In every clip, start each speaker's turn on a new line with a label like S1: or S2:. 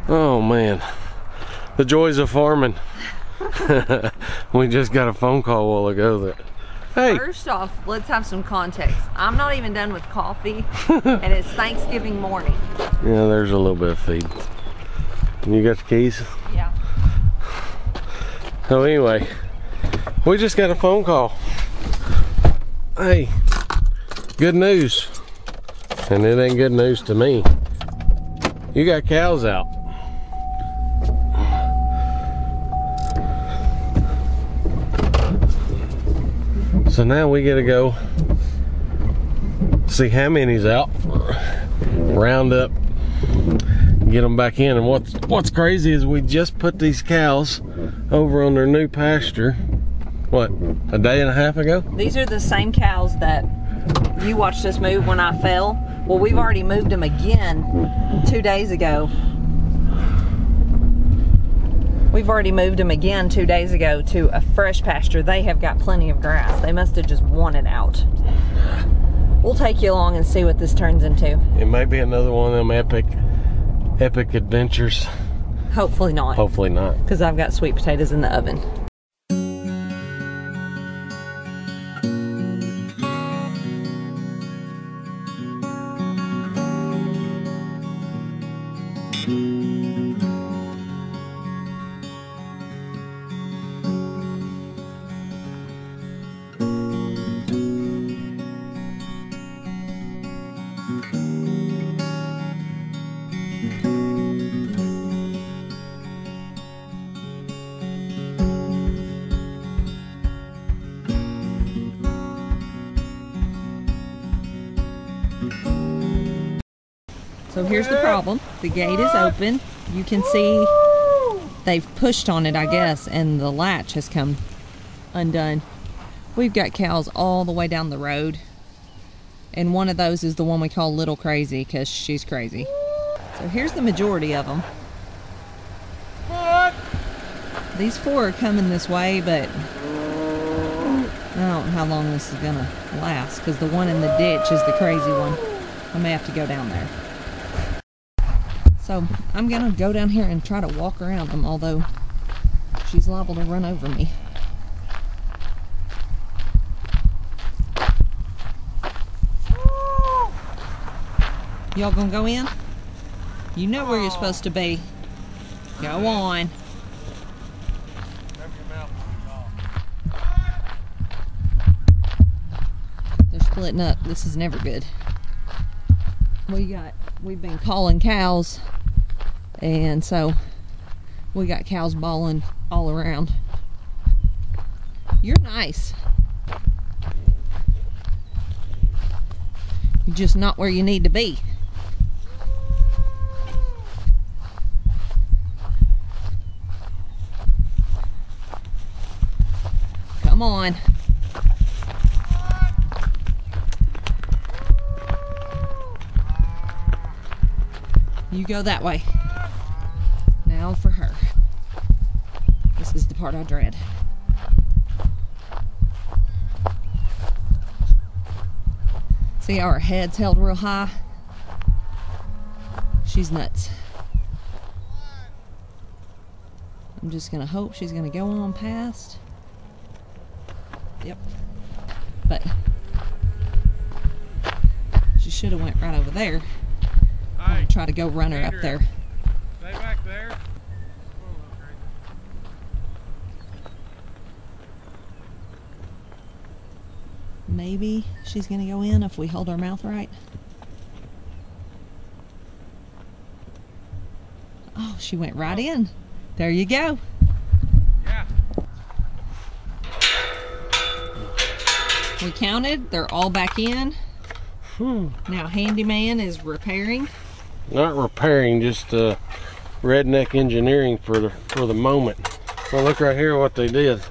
S1: Oh man, the joys of farming. We just got a phone call a while ago that, hey.
S2: First off, let's have some context. I'm not even done with coffee, and it's Thanksgiving morning.
S1: Yeah, there's a little bit of feed. You got the keys?
S2: Yeah.
S1: So anyway, we just got a phone call. Hey, good news. And it ain't good news to me. You got cows out. So now we gotta go see how many's out, round up, get them back in. And what's crazy is we just put these cows over on their new pasture, what, a day and a half ago?
S2: These are the same cows that you watched us move when I fell. Well, we've already moved them again 2 days ago. We've already moved them again 2 days ago to a fresh pasture. They have got plenty of grass. They must have just wanted out. We'll take you along and see what this turns into.
S1: It may be another one of them epic adventures.
S2: Hopefully not.
S1: Hopefully not.
S2: Because I've got sweet potatoes in the oven. So here's the problem. The gate is open. You can see they've pushed on it, I guess, and the latch has come undone. We've got cows all the way down the road. And one of those is the one we call Little Crazy because she's crazy. So here's the majority of them. These 4 are coming this way, but I don't know how long this is gonna last because the one in the ditch is the crazy one. I may have to go down there. So I'm gonna go down here and try to walk around them, although she's liable to run over me. Y'all gonna go in? You know where you're supposed to be. Go on. They're splitting up. This is never good. We've been calling cows, and so we got cows bawling all around. You're nice. You're just not where you need to be. Come on. You go that way. Now for her. This is the part I dread. See how her head's held real high? She's nuts. I'm just gonna hope she's gonna go on past. Yep. But she should have went right over there. I'll try to go run her up there.
S1: Stay back there.
S2: Maybe she's gonna go in if we hold our mouth right. Oh, she went right in. There you go.
S1: Yeah.
S2: We counted, they're all back in. Now handyman is repairing.
S1: Not repairing, just redneck engineering for the moment. Well, look right here what they did.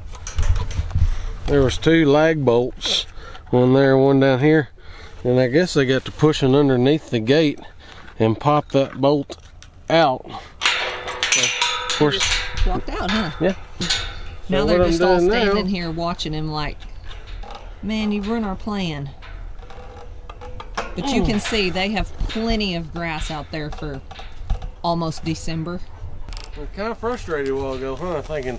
S1: There was 2 lag bolts, one there, one down here, and I guess they got to pushing underneath the gate and pop that bolt out. So, of course,
S2: walked out, huh?
S1: Yeah.
S2: Now
S1: So
S2: they're just all standing
S1: now,
S2: here watching him like, man, you ruined our plan. But you can see they have plenty of grass out there for almost December.
S1: I'm kind of frustrated a while ago, huh? Thinking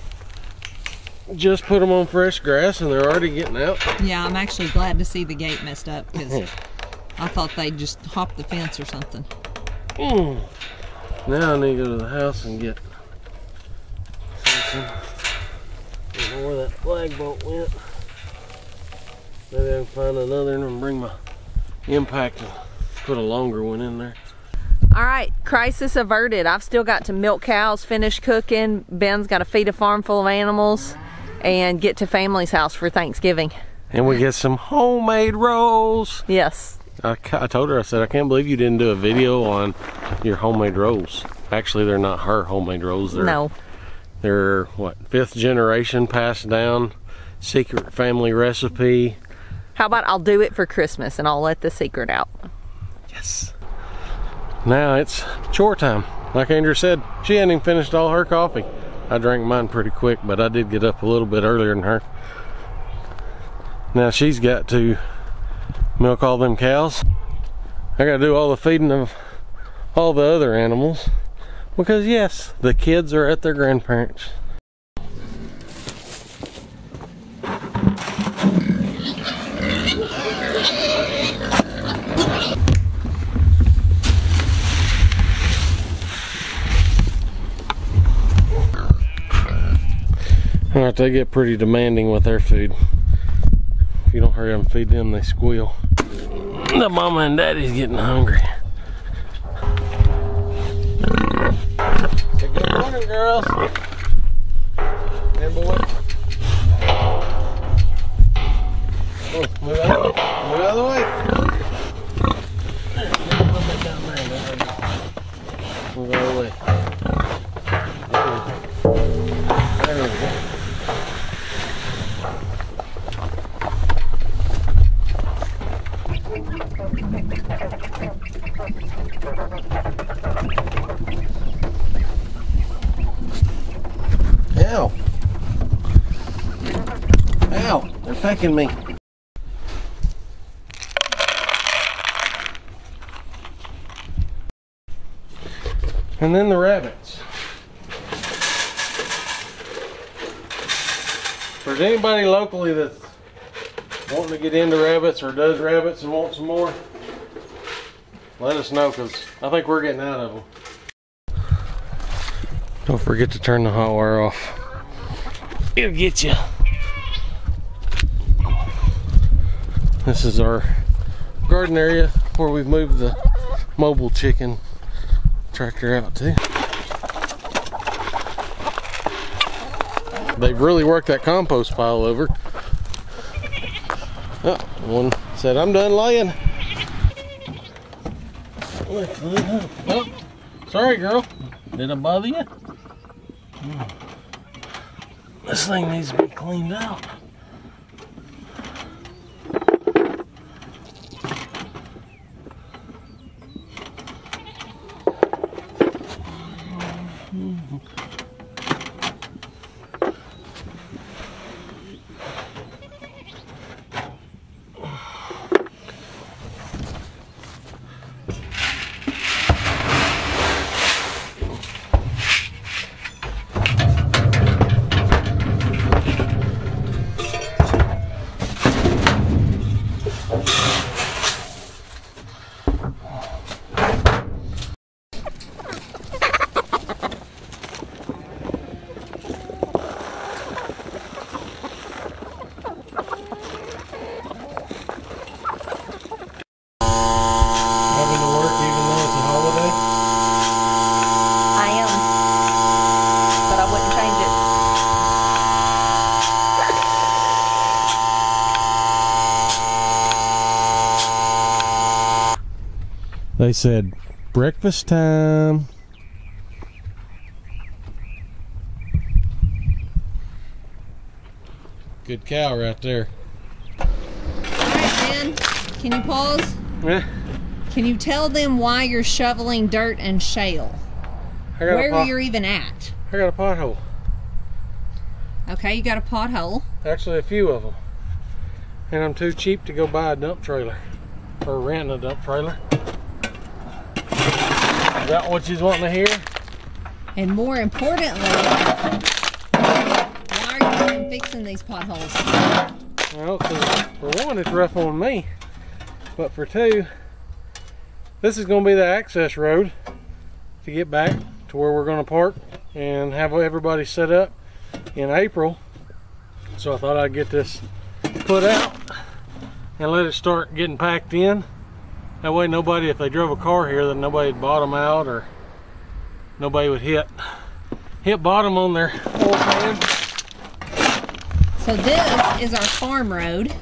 S1: just put them on fresh grass and they're already getting out.
S2: Yeah, I'm actually glad to see the gate messed up because I thought they'd just hop the fence or something.
S1: Now I need to go to the house and get something. I don't know where that flag bolt went. Maybe I can find another one and bring my impact and put a longer one in there.
S2: All right, crisis averted. I've still got to milk cows, finish cooking. Ben's got to feed a farm full of animals and get to family's house for Thanksgiving.
S1: And we get some homemade rolls.
S2: Yes.
S1: I told her, I said, I can't believe you didn't do a video on your homemade rolls. Actually, they're not her homemade rolls. They're what, 5th generation passed down, secret family recipe.
S2: How about I'll do it for Christmas and I'll let the secret out.
S1: Yes. Now it's chore time. Like Andrea said, she hadn't even finished all her coffee. I drank mine pretty quick, but I did get up a little bit earlier than her. Now she's got to milk all them cows. I gotta do all the feeding of all the other animals because yes, the kids are at their grandparents. Alright, they get pretty demanding with their food. If you don't hurry up and feed them, they squeal. The mama and daddy's getting hungry. Say good morning, girls. And boy. Oh, move out of the way. Move out of the way. Get a little bit down there. Move out of the way. There we go. Ow! Ow! They're pecking me. And then the rabbits. If there's anybody locally that's wanting to get into rabbits or does rabbits and wants some more, let us know because I think we're getting out of them. Don't forget to turn the hot wire off. It'll get you. This is our garden area where we've moved the mobile chicken tractor out to. They've really worked that compost pile over. Oh, one said, I'm done laying. Oh, sorry, girl. Did I bother you? This thing needs to be cleaned out. They said, breakfast time. Good cow right there.
S2: Alright, Ben, can you pause? Can you tell them why you're shoveling dirt and shale? Where you're even at?
S1: I got a pothole.
S2: Okay, you got a pothole.
S1: Actually, a few of them. And I'm too cheap to go buy a dump trailer. Or rent a dump trailer. Is that what you wanting to hear?
S2: And more importantly, why are you even fixing these potholes?
S1: Well, 'cause for one, it's rough on me. But for two, this is going to be the access road to get back to where we're going to park and have everybody set up in April. So I thought I'd get this put out and let it start getting packed in. That way nobody, if they drove a car here, then nobody'd bottom out or nobody would hit bottom on their oil pan.
S2: So this is our farm road.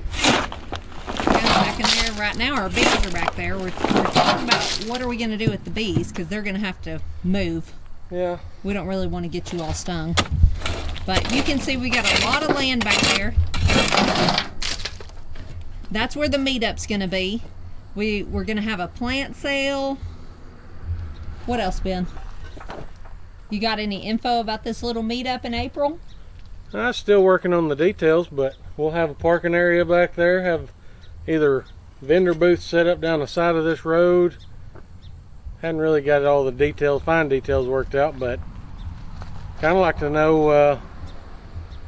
S2: Back in there right now, our bees are back there. We're talking about what are we going to do with the bees, because they're going to have to move.
S1: Yeah.
S2: We don't really want to get you all stung. But you can see we got a lot of land back there. That's where the meetup's going to be. We're going to have a plant sale. What else, Ben? You got any info about this little meetup in April?
S1: I'm still working on the details, but we'll have a parking area back there, have either vendor booths set up down the side of this road. Hadn't really got all the details, fine details worked out, but kind of like to know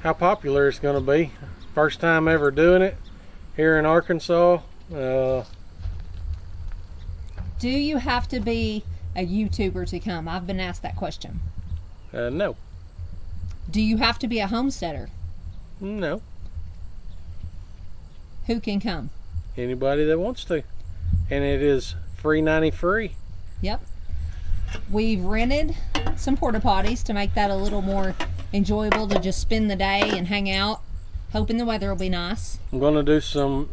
S1: how popular it's going to be. First time ever doing it here in Arkansas.
S2: Do you have to be a YouTuber to come? I've been asked that question.
S1: No.
S2: Do you have to be a homesteader?
S1: No.
S2: Who can come?
S1: Anybody that wants to. And it is free.
S2: Yep. We've rented some porta potties to make that a little more enjoyable to just spend the day and hang out, hoping the weather will be nice.
S1: I'm going to do some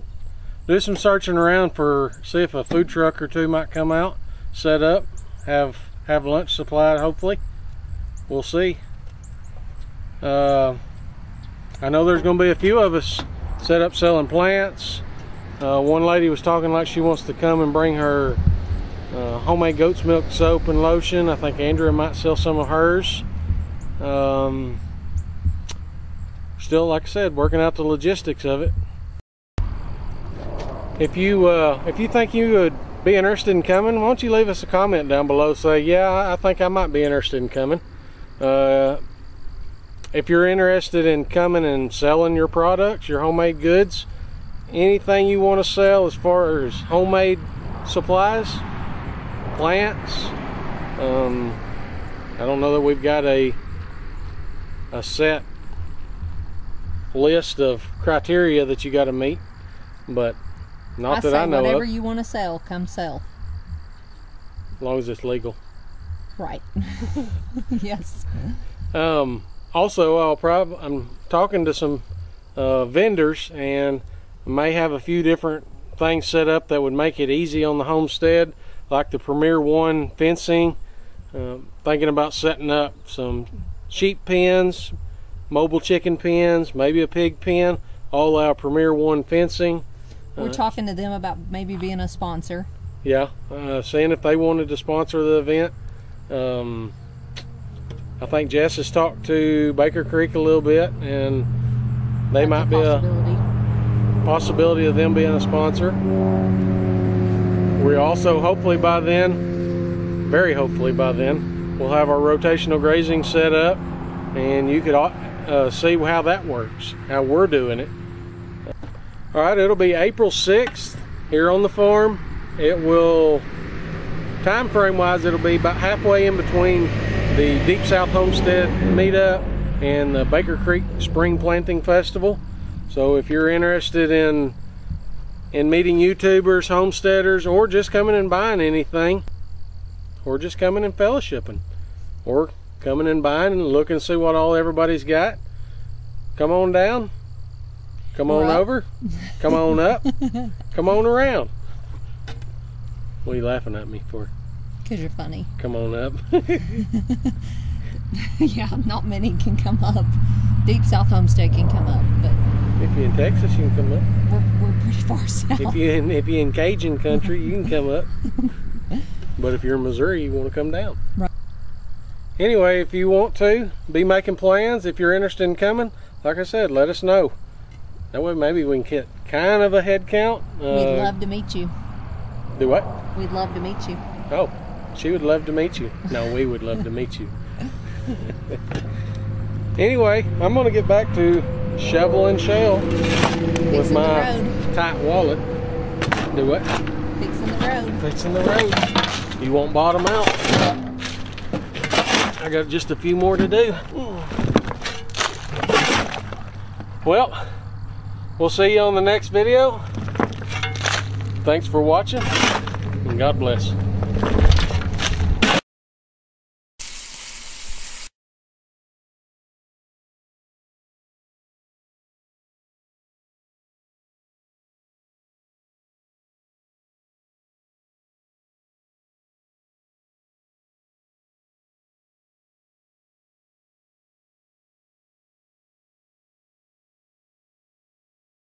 S1: searching around for, see if a food truck or two might come out, set up, have lunch supplied, hopefully. We'll see. I know there's going to be a few of us set up selling plants. One lady was talking like she wants to come and bring her homemade goat's milk soap and lotion. I think Andrea might sell some of hers. Still, like I said, working out the logistics of it. If you think you would be interested in coming, why don't you leave us a comment down below? Say, yeah, I think I might be interested in coming. If you're interested in coming and selling your products, your homemade goods, anything you want to sell as far as homemade supplies, plants, I don't know that we've got a set list of criteria that you got to meet, but not that I know of.
S2: Whatever you want to sell, come sell.
S1: As long as it's legal.
S2: Right. Yes.
S1: Also, I'm talking to some vendors, and may have a few different things set up that would make it easy on the homestead, like the Premier One fencing. Thinking about setting up some sheep pens, mobile chicken pens, maybe a pig pen, all our Premier One fencing.
S2: We're talking to them about maybe being a sponsor.
S1: Yeah, seeing if they wanted to sponsor the event. I think Jess has talked to Baker Creek a little bit, and they might be a possibility of them being a sponsor. We also, hopefully by then, very hopefully by then, we'll have our rotational grazing set up, and you could see how that works, how we're doing it. All right, it'll be April 6th here on the farm. It will, time frame wise, it'll be about halfway in between the Deep South Homestead Meetup and the Baker Creek Spring Planting Festival. So if you're interested in meeting YouTubers, homesteaders, or just coming and buying anything, or just coming and fellowshipping, or coming and buying and looking to see what all everybody's got, come on down, come on over, come on up, come on around. What are you laughing at me for?
S2: Because you're funny.
S1: Come on up.
S2: Yeah, not many can come up. Deep South Homestead can come up, but
S1: if you're in Texas, you can come up.
S2: We're pretty far south.
S1: If you're in Cajun country, you can come up. But if you're in Missouri, you want to come down.
S2: Right.
S1: Anyway, if you want to be making plans, if you're interested in coming, like I said, let us know. That way maybe we can get kind of a head count.
S2: We'd love to meet you.
S1: Do what?
S2: We'd love to meet you.
S1: Oh, She would love to meet you. No, we would love to meet you. Anyway, I'm gonna get back to shovel and shell with my tight wallet. Do what?
S2: Fixing the road.
S1: Fixing the road. You won't bottom out. I got just a few more to do. Well, we'll see you on the next video. Thanks for watching, and God bless.